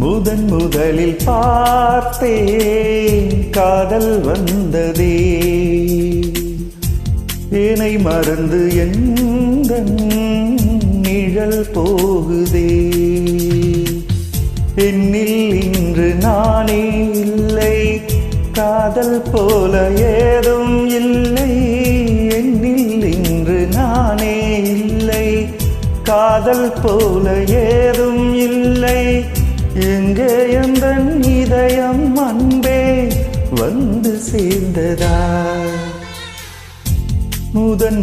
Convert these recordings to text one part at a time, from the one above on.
முதலில் பார்த்தேன் காதல் வந்ததே. என்னை மறந்து எந்த நிழல் போகுதே. என்னில் இன்று நானே இல்லை, காதல் போல ஏதும் இல்லை. என்னில் இன்று நானே இல்லை, காதல் போல ஏதும் இல்லை. எங்கே எந்த இதயம் அன்பே வந்து சேர்ந்ததா?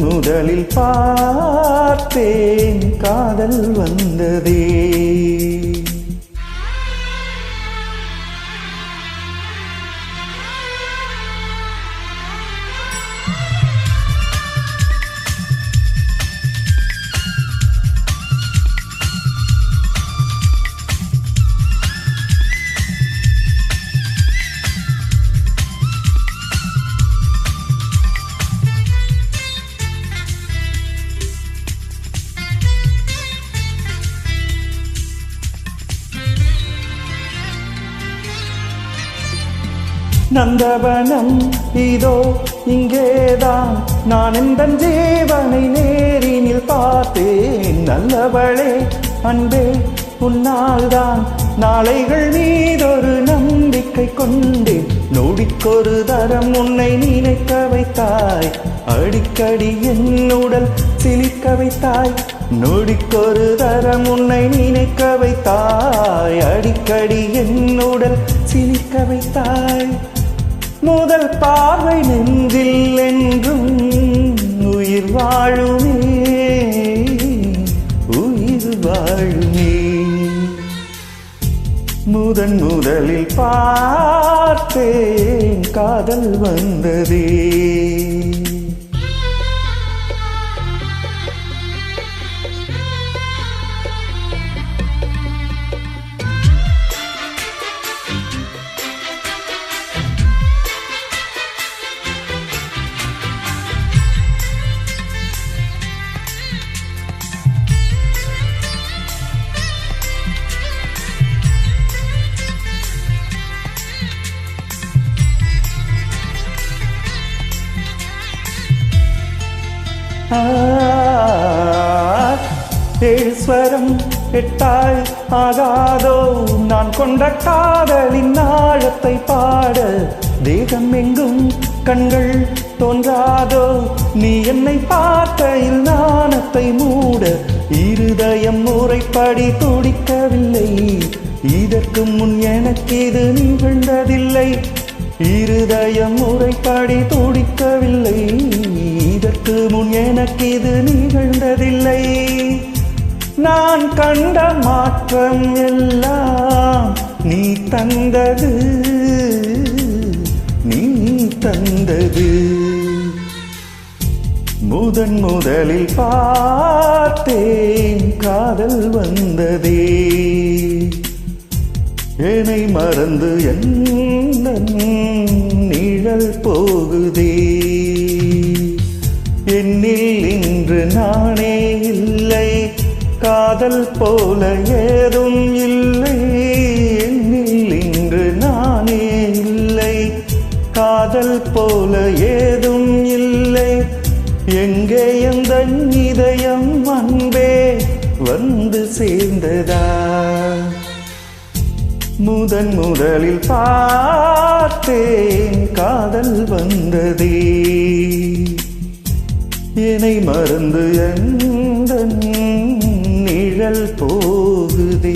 முதலில் பார்த்தேன் காதல் வந்ததே. நந்தவனம் இதோ இங்கேதான், நான் இந்த ஜீவனை நேரினில் பார்த்தேன். நல்லவளே அன்பே உன்னால்தான் நாளைகள் மீதொரு நம்பிக்கை கொண்டேன். நொடிக்கொரு தரம் உன்னை நினைக்க வைத்தாய், அடிக்கடி என் உடல் சிலிக்க வைத்தாய். நொடிக்கொரு தரம் உன்னை நினைக்க வைத்தாய், அடிக்கடி என் உடல் சிலிக்க வைத்தாய். முதல் பார்வை நெஞ்சில் என்றும் உயிர் வாழுமே, உயிர் வாழுமே. முதலில் பார்த்தேன் காதல் வந்ததே. ஏஸ்வரம் எட்டாய் ஆகாதோ, நான் கொண்ட காதலின் ஆழத்தை பாட. தேகம் எங்கும் கண்கள் தோன்றாதோ, நீ என்னை பார்க்கையில் நாணத்தை மூட. இருதயம் முறைப்படி துடிக்கவில்லை, இதற்கு முன் எனக்கு இது நிகழ்ந்ததில்லை. இருதயம் முறைப்படி துடிக்கவில்லை, இதற்கு முன் எனக்கு இது நிகழ்ந்ததில்லை. நான் கண்ட மாற்றம் எல்லாம் நீ தந்தது, நீ தந்தது. முதலில் பார்த்தேன் காதல் வந்ததே. என்னை மறந்து எந்த நிழல் போகுதே. என்னில் இன்று நானே இல்லை, காதல் போல ஏதும் இல்லை. என்னில் இன்று நானே இல்லை, காதல் போல ஏதும் இல்லை. எங்கே எந்த இதயம் அன்பே வந்து சேர்ந்ததா? முதலில் பார்த்தேன் காதல் வந்ததே. என்னை மறந்து எந்த நிழல் போகுதே.